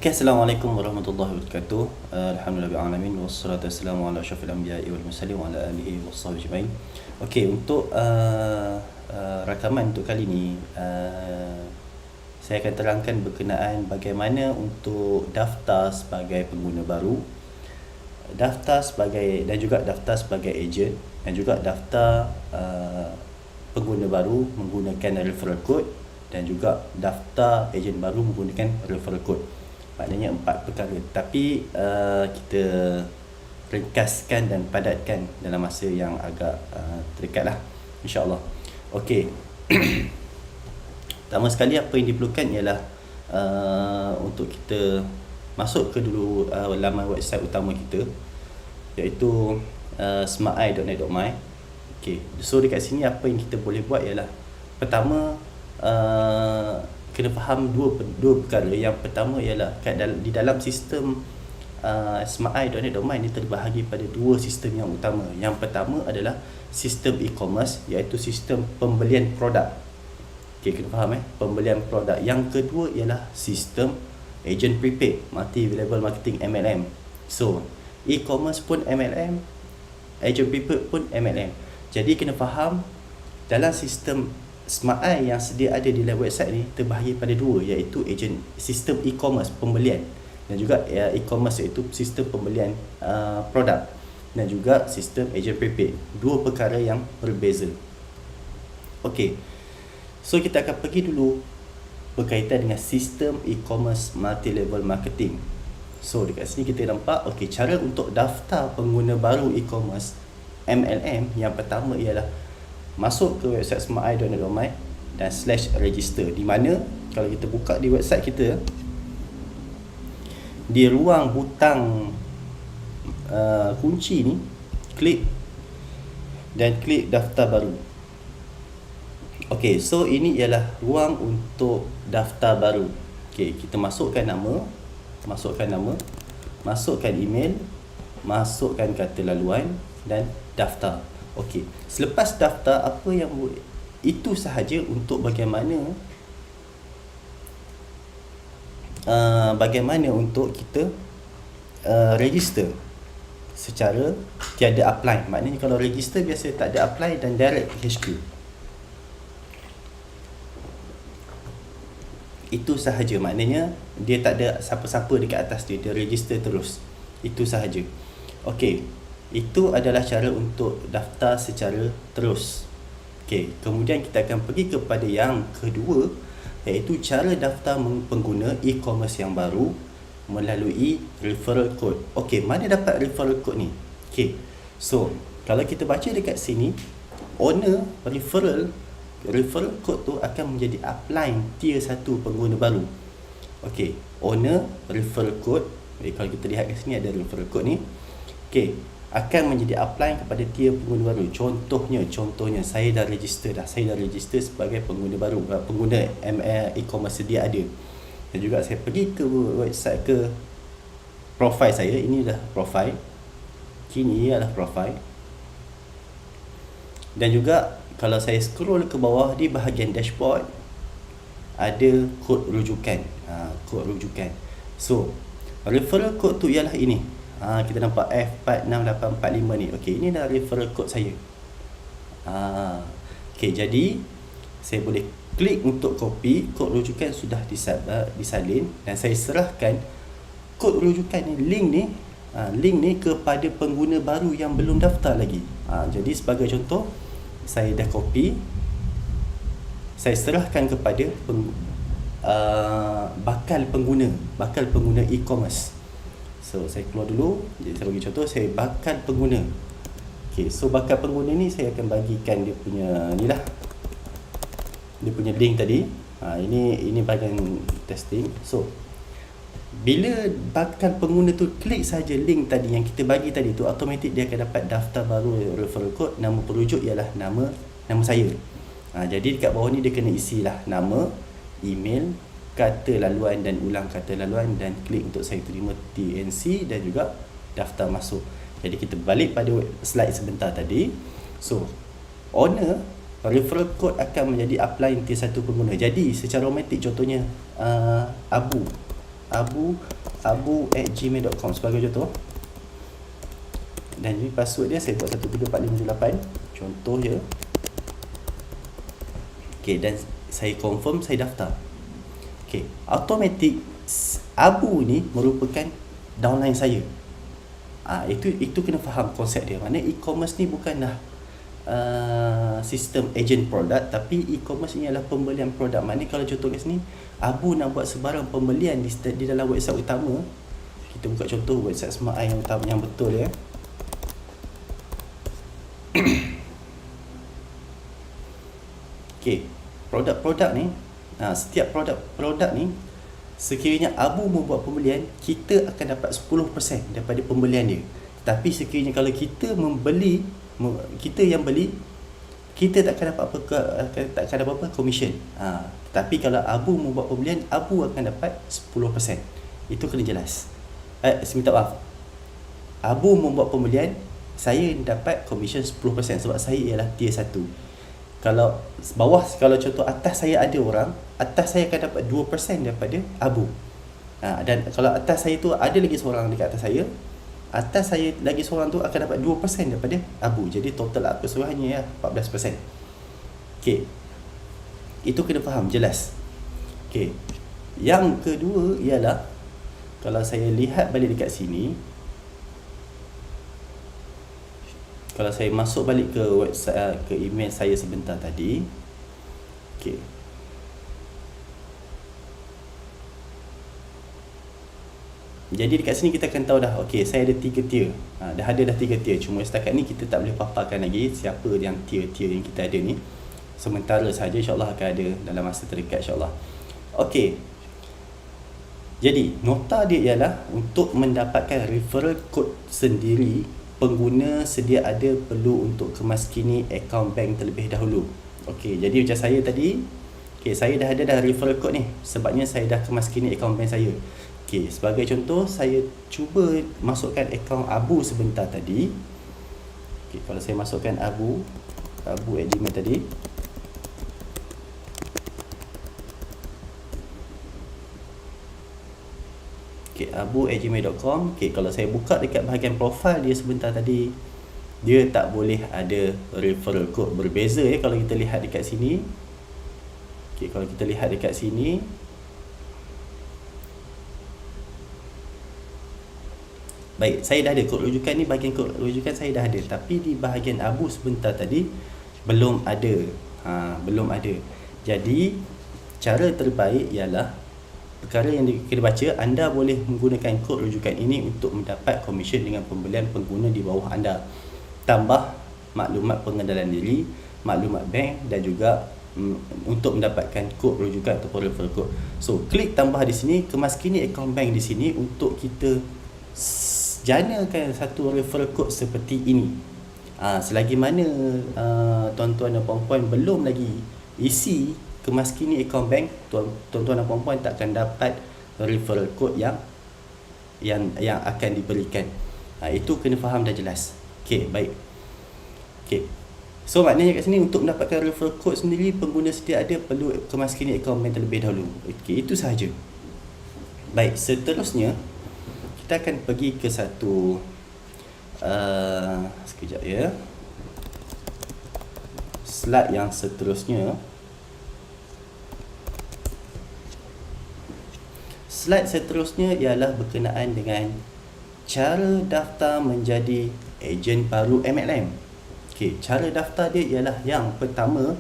Okey, Assalamualaikum warahmatullahi wabarakatuh. Alhamdulillah alamin wassalatu wassalamu ala asyrafil anbiya'i wal mursalin wa ala alihi washabbihi ajmain. Okey, untuk rakaman untuk kali ni saya akan terangkan berkenaan bagaimana untuk daftar sebagai pengguna baru, daftar sebagai dan juga daftar sebagai ejen, dan juga daftar pengguna baru menggunakan referral code, dan juga daftar ejen baru menggunakan referral code. Maknanya 4 perkara, tapi kita ringkaskan dan padatkan dalam masa yang agak terdekat lah, insyaAllah. Okey. Pertama sekali apa yang diperlukan ialah untuk kita masuk ke dulu laman website utama kita, iaitu smarteye.net.my. Okey, so dekat sini apa yang kita boleh buat ialah, pertama kena faham dua perkara. Yang pertama ialah di dalam sistem smarteye.net.my ni terbahagi pada dua sistem yang utama. Yang pertama adalah sistem e-commerce, iaitu sistem pembelian produk. Okey, kena faham pembelian produk. Yang kedua ialah sistem agent prepaid, multi-level marketing, MLM. So e-commerce pun MLM, agent prepaid pun MLM. Jadi kena faham dalam sistem Smarteye yang sedia ada di dalam website ni terbahagi pada dua, iaitu sistem e-commerce pembelian, dan juga e-commerce iaitu sistem pembelian produk, dan juga sistem agent prepaid. Dua perkara yang berbeza. Okey, so kita akan pergi dulu berkaitan dengan sistem e-commerce multi-level marketing. So dekat sini kita nampak, okey, cara untuk daftar pengguna baru e-commerce MLM yang pertama ialah masuk ke website smarteye.net.my dan /register, di mana kalau kita buka di website kita, di ruang butang kunci ni, klik daftar baru. Okey, so ini ialah ruang untuk daftar baru. Okey, kita masukkan nama, masukkan email, masukkan kata laluan dan daftar. Okey, selepas daftar, apa yang itu sahaja untuk bagaimana untuk kita register secara tiada apply. Maknanya kalau register biasa tak ada apply dan direct ke HQ. Itu sahaja, maknanya dia tak ada siapa-siapa dekat atas dia register terus. Itu sahaja. Okey, itu adalah cara untuk daftar secara terus. Okey, kemudian kita akan pergi kepada yang kedua, iaitu cara daftar pengguna e-commerce yang baru melalui referral code. Okey, mana dapat referral code ni? Okey, so kalau kita baca dekat sini, owner referral code tu akan menjadi upline tier 1 pengguna baru. Okey, owner referral code, kalau kita lihat kat sini ada referral code ni. Okey, akan menjadi upline kepada tier pengguna baru. Contohnya saya dah register sebagai pengguna baru, pengguna e-commerce sedia ada. Dan juga saya pergi ke website, ke profile saya. Ini dah profile, kini adalah profile. Dan juga kalau saya scroll ke bawah di bahagian dashboard, ada kod rujukan. So referral code tu ialah ini. Kita nampak F46845 ni. Okey, ini dah referral code saya. Okey, jadi saya boleh klik untuk copy. Kod rujukan sudah disalin, dan saya serahkan kod rujukan ni, link ni kepada pengguna baru yang belum daftar lagi. Jadi sebagai contoh, saya dah copy, saya serahkan kepada bakal pengguna e-commerce. So saya keluar dulu. Jadi saya bagi contoh, saya bakal pengguna. Okey, so bakal pengguna ni saya akan bagikan dia punya ni lah, dia punya link tadi. Ini bahagian testing. So bila bakal pengguna tu klik saja link tadi yang kita bagi tadi tu, automatik dia akan dapat daftar baru referral code. Nama perujuk ialah nama saya. Jadi dekat bawah ni dia kena isilah nama, email, kata laluan dan ulang kata laluan, dan klik untuk saya terima TNC, dan juga daftar masuk. Jadi kita balik pada slide sebentar tadi. So owner referral code akan menjadi upline tier 1 pengguna. Jadi secara automatik, contohnya Abu abu@gmail.com sebagai contoh. Dan ini password dia saya buat 124578 contoh je. Okay, dan saya confirm, saya daftar. Okay, automatic Abu ni merupakan downline saya. Itu kena faham konsep dia. Maknanya e-commerce ni bukanlah sistem agent produk, tapi e-commerce ni adalah pembelian produk. Maknanya kalau contoh kat sini Abu nak buat sebarang pembelian di dalam website utama. Kita buka contoh website Smart Eye yang utama, yang betul ya. Okay, produk-produk ni, setiap produk ni sekiranya Abu membuat pembelian, kita akan dapat 10% daripada pembelian dia. Tapi sekiranya kalau kita kita yang beli, kita tak akan dapat apa commission. Tapi kalau Abu membuat pembelian, Abu akan dapat 10%. Itu kena jelas. Minta maaf. Abu membuat pembelian, saya dapat commission 10% sebab saya ialah tier 1. Kalau bawah, kalau contoh atas saya ada orang, atas saya akan dapat 2% daripada Abu. Dan kalau atas saya tu ada lagi seorang dekat atas saya lagi seorang tu akan dapat 2% daripada Abu. Jadi total keseluruhannya ya 14%. Okey. Itu kena faham jelas. Okey. Yang kedua ialah kalau saya lihat balik dekat sini, kalau saya masuk balik ke website, ke email saya sebentar tadi. Okey. Jadi dekat sini kita akan tahu dah, okey, saya ada 3 tier. Dah ada 3 tier. Cuma setakat ni kita tak boleh paparkan lagi siapa yang tier-tier yang kita ada ni. Sementara saja, insya-Allah akan ada dalam masa terdekat insya-Allah. Okey. Jadi, nota dia ialah untuk mendapatkan referral code sendiri, pengguna sedia ada perlu untuk kemaskini akaun bank terlebih dahulu. Okey, jadi macam saya tadi, saya dah ada referral code ni. Sebabnya saya dah kemaskini akaun bank saya. Okey, sebagai contoh, saya cuba masukkan akaun Abu sebentar tadi. Okey, kalau saya masukkan abu@gmail tadi. Okay, abu@gmail.com. Okay, kalau saya buka dekat bahagian profile dia sebentar tadi, dia tak boleh ada referral code. Berbeza ya kalau kita lihat dekat sini. Okay, kalau kita lihat dekat sini, baik, saya dah ada kod rujukan ni, bahagian kod rujukan saya dah ada. Tapi di bahagian Abu sebentar tadi belum ada. Belum ada. Jadi cara terbaik ialah perkara yang kena baca, anda boleh menggunakan kod rujukan ini untuk mendapat komisen dengan pembelian pengguna di bawah anda. Tambah maklumat pengenalan diri, maklumat bank dan juga untuk mendapatkan kod rujukan ataupun referral code. So, klik tambah di sini, kemaskini akaun bank di sini untuk kita janakan satu referral code seperti ini. Selagi mana tuan-tuan dan puan-puan belum lagi isi kemaskini akaun bank, tuan-tuan dan puan-puan tak akan dapat referral code yang akan diberikan. Itu kena faham dah jelas. Okey, baik. Okey. So maknanya kat sini untuk mendapatkan referral code sendiri, pengguna sedia ada perlu kemaskini akaun bank terlebih dahulu. Okey, itu sahaja. Baik, seterusnya kita akan pergi ke satu sekejap ya. Slide yang seterusnya. Slide seterusnya ialah berkenaan dengan cara daftar menjadi ejen baru MLM. Okey, cara daftar dia ialah yang pertama,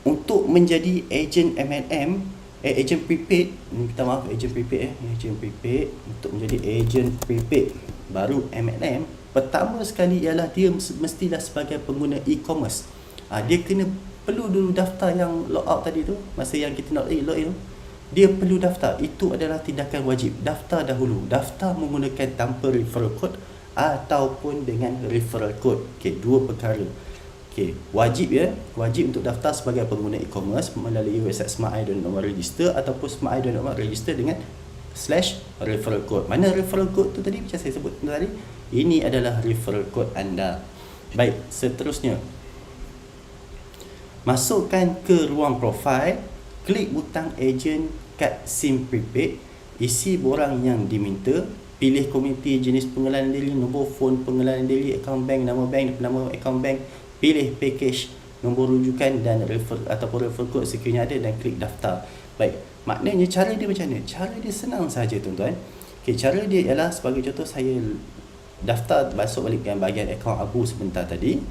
untuk menjadi ejen MLM, ejen prepaid, minta maaf, ejen prepaid ejen prepaid, untuk menjadi ejen prepaid baru MLM, pertama sekali ialah dia mestilah sebagai pengguna e-commerce. Dia perlu dulu daftar yang logout tadi tu, masa yang kita nak login tu. Dia perlu daftar. Itu adalah tindakan wajib. Daftar dahulu. Daftar menggunakan tanpa referral code ataupun dengan referral code. Okey, dua perkara. Okey, wajib ya. Wajib untuk daftar sebagai pengguna e-commerce melalui website smarteye.my register ataupun smarteye.my register dengan /referral code. Mana referral code tu tadi macam saya sebut tadi? Ini adalah referral code anda. Baik, seterusnya. Masukkan ke ruang profile, klik butang agent kad SIM prepaid, isi borang yang diminta, pilih komuniti, jenis pengenalan diri, nombor phone pengenalan diri, akaun bank, nama akaun bank, pilih package, nombor rujukan dan ataupun refer code sekiranya ada, dan klik daftar. Baik, maknanya cara dia macam mana? Cara dia senang saja tuan-tuan. Okay, cara dia ialah sebagai contoh, saya daftar masuk balik ke bahagian akaun Abu sebentar tadi.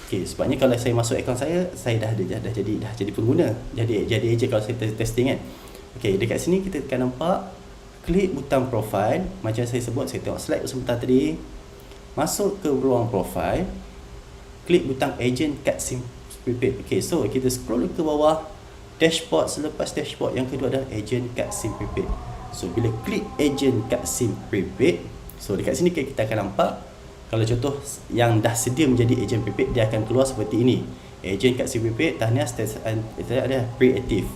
Okay, sebabnya kalau saya masuk akaun saya dah jadi pengguna, jadi ejen kalau saya testing kan. Okay, dekat sini kita akan nampak klik butang profile. Macam saya sebut, saya tengok slide sebentar tadi. Masuk ke ruang profile, klik butang agent kad SIM prepaid. Okay, so kita scroll ke bawah dashboard. Selepas dashboard, yang kedua adalah agent kad SIM prepaid. So bila klik agent kad SIM prepaid, so dekat sini kita akan nampak, kalau contoh yang dah sedia menjadi agent prepaid, dia akan keluar seperti ini. Agent kad SIM prepaid, tahniah status ada pre-active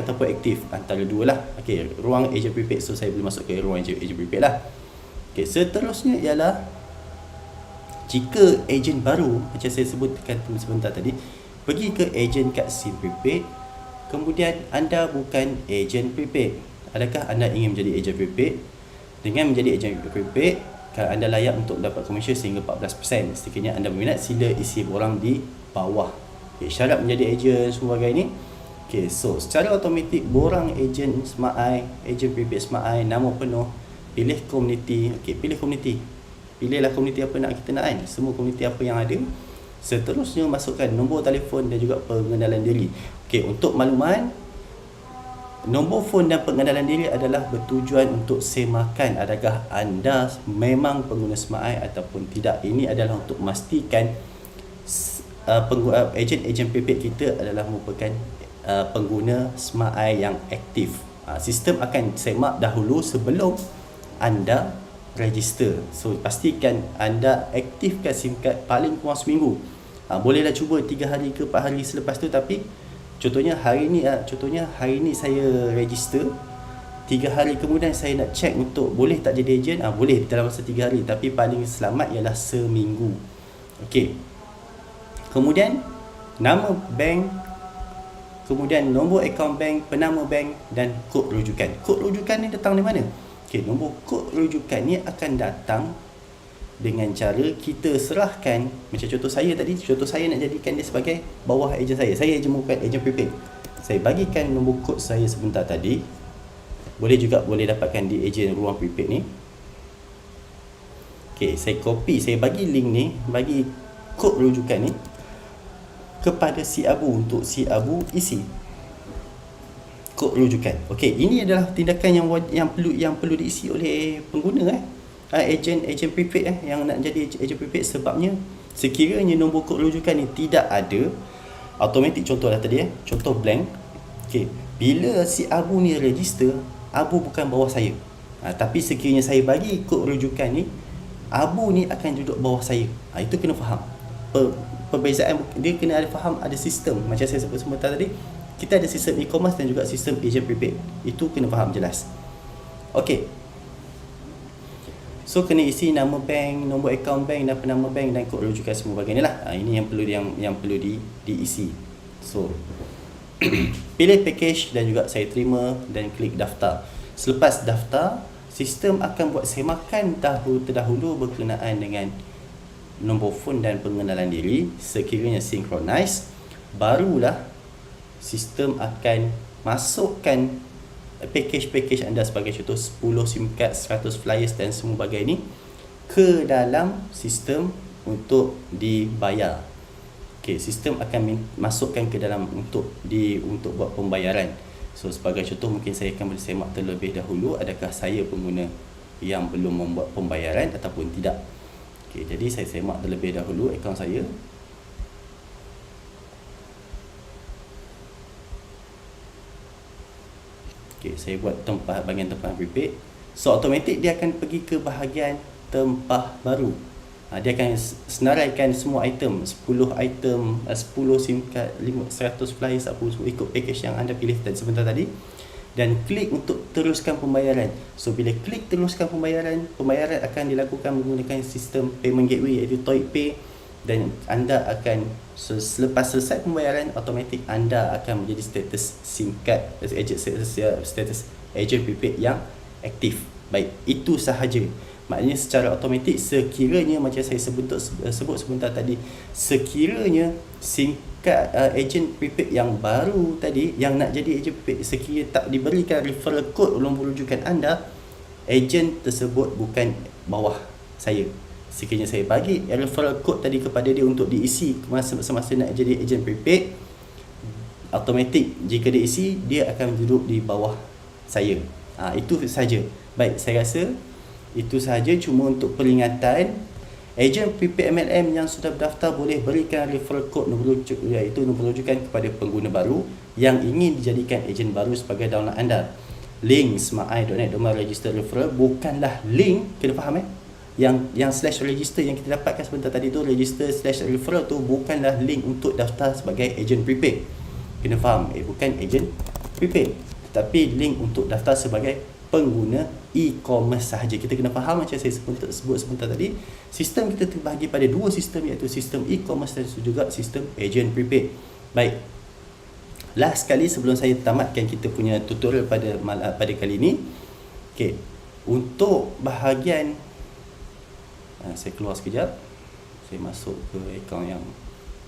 ataupun aktif, antara dua lah. Okay, ruang agent prepaid, so saya boleh masuk ke ruang agent prepaid lah. Okay, seterusnya ialah jika agent baru, macam saya sebutkan sebentar tadi, pergi ke agent kad SIM prepaid, kemudian anda bukan agent prepaid. Adakah anda ingin menjadi agent prepaid? Dengan menjadi agent prepaid, anda layak untuk dapat komisen sehingga 14%. Sekiranya anda berminat, sila isi borang di bawah. Okay, syarat menjadi ejen sebagai ini. Okay, so secara automatik borang ejen SmartEye, ejen prepaid SmartEye, nama penuh, pilih komuniti. Okay, pilih komuniti. Pilihlah komuniti apa nak kita nak kan. Semua komuniti apa yang ada. Seterusnya masukkan nombor telefon dan juga pengenalan diri. Okay, untuk makluman, nombor phone dan pengenalan diri adalah bertujuan untuk semakan adakah anda memang pengguna SmartEye ataupun tidak. Ini adalah untuk memastikan ejen prepaid kita adalah merupakan pengguna SmartEye yang aktif. Sistem akan semak dahulu sebelum anda register. So pastikan anda aktifkan SIM card paling kurang seminggu. Bolehlah cuba 3 hari ke 4 hari selepas tu, tapi contohnya hari ni saya register, 3 hari kemudian saya nak check untuk boleh tak jadi ejen, boleh dalam masa 3 hari, tapi paling selamat ialah seminggu. Okey. Kemudian nama bank, kemudian nombor akaun bank, penama bank dan kod rujukan. Kod rujukan ni datang dari mana? Okey, nombor kod rujukan ni akan datang dengan cara kita serahkan. Macam contoh saya tadi, contoh saya nak jadikan dia sebagai bawah ejen saya. Saya ejen bukan ejen prepaid. Saya bagikan nombor kod saya sebentar tadi. Boleh dapatkan di ejen ruang prepaid ni. Okey, saya copy, saya bagi link ni, bagi kod rujukan ni kepada si Abu untuk si Abu isi kod rujukan. Okey, ini adalah tindakan yang perlu diisi oleh pengguna ejen prepaid yang nak jadi ejen prepaid. Sebabnya sekiranya nombor kod rujukan ni tidak ada, automatik contohlah tadi contoh blank. Okey, bila si Abu ni register, Abu bukan bawah saya. Tapi sekiranya saya bagi kod rujukan ni, Abu ni akan duduk bawah saya. Itu kena faham. Perbezaan dia kena ada faham, ada sistem. Macam saya sebut sebentar tadi, kita ada sistem e-commerce dan juga sistem ejen prepaid. Itu kena faham jelas. Okey. So kena isi nama bank, nombor akaun bank dan penama bank dan kod rujukan semua bahagian ni lah. Ini yang perlu diisi. So pilih package dan juga saya terima dan klik daftar. Selepas daftar, sistem akan buat semakan terdahulu berkenaan dengan nombor phone dan pengenalan diri. Sekiranya synchronize, barulah sistem akan masukkan package anda sebagai contoh 10 SIM card, 100 flyers dan semua bahagian ni ke dalam sistem untuk dibayar. Okey, sistem akan masukkan ke dalam untuk buat pembayaran. So sebagai contoh, mungkin saya akan bersemak terlebih dahulu adakah saya pengguna yang belum membuat pembayaran ataupun tidak. Okey, jadi saya semak terlebih dahulu akaun saya. Okey, saya buat bahagian tempah prepaid. So automatik dia akan pergi ke bahagian tempah baru. Dia akan senaraikan semua item, 10 item, 10 SIM card, 100 flyers, apa semua ikut package yang anda pilih sebentar tadi, dan klik untuk teruskan pembayaran. So bila klik teruskan pembayaran akan dilakukan menggunakan sistem payment gateway iaitu ToyPay, dan anda akan Selepas selesai pembayaran, automatik anda akan menjadi status SIM card, status agent prepaid yang aktif. Baik, itu sahaja. Maknanya secara automatik, sekiranya macam saya sebut sebentar tadi, sekiranya SIM card agent prepaid yang baru tadi, yang nak jadi agent prepaid, sekiranya tak diberikan referral code nombor rujukan anda, agent tersebut bukan bawah saya. Sekiranya saya bagi referral code tadi kepada dia untuk diisi semasa nak jadi agent prepaid, automatik jika diisi, dia akan duduk di bawah saya. Itu saja. Baik, saya rasa itu sahaja. Cuma untuk peringatan, agent prepaid MLM yang sudah berdaftar boleh berikan referral code iaitu nombor rujukan kepada pengguna baru yang ingin dijadikan agent baru sebagai download anda. Link smarteye.net.my register referral bukanlah link, kena faham yang slash register yang kita dapatkan sebentar tadi tu, register slash referral tu bukanlah link untuk daftar sebagai agent prepaid. Kena faham, bukan agent prepaid, tetapi link untuk daftar sebagai pengguna e-commerce sahaja. Kita kena faham macam saya sebut sebentar tadi, sistem kita terbahagi pada dua sistem, iaitu sistem e-commerce dan juga sistem agent prepaid. Baik, last sekali sebelum saya tamatkan kita punya tutorial pada kali ini. Okey, untuk bahagian saya keluar sekejap, saya masuk ke akaun yang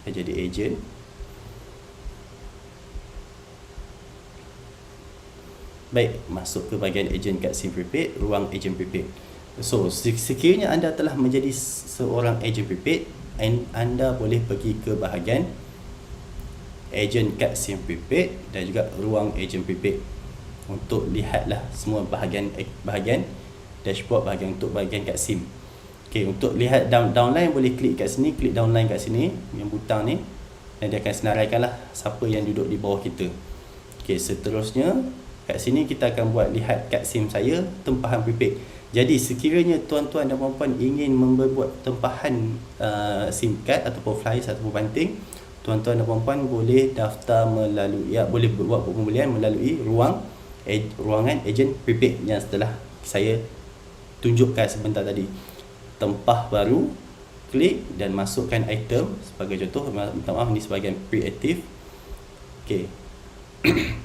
saya jadi agent. Baik, masuk ke bahagian agent kat SIM prepaid, ruang agent prepaid. So, sekiranya anda telah menjadi seorang agent prepaid, anda boleh pergi ke bahagian agent kat SIM prepaid dan juga ruang agent prepaid untuk lihatlah semua bahagian dashboard untuk bahagian kat SIM. Okey, untuk lihat downline boleh klik kat sini, klik downline kat sini, yang butang ni, dan dia akan senaraikanlah siapa yang duduk di bawah kita. Okey, seterusnya kat sini kita akan buat lihat kat SIM saya tempahan prepaid. Jadi sekiranya tuan-tuan dan puan-puan ingin membuat tempahan SIM card ataupun flyers ataupun banting, tuan-tuan dan puan-puan boleh daftar boleh buat pembelian melalui ruangan agent prepaid yang setelah saya tunjukkan sebentar tadi. Tempah baru, klik dan masukkan item. Sebagai contoh, minta maaf, ni sebagai pre-active. Okey.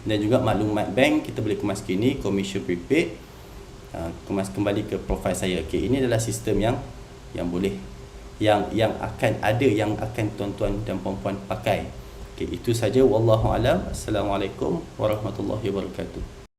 Dan juga maklumat bank kita boleh kemas kini, commission prepaid, kemas kembali ke profil saya. Okey, ini adalah sistem yang boleh yang akan tuan-tuan dan puan-puan pakai. Okey, itu saja, wallahu alam. Assalamualaikum warahmatullahi wabarakatuh.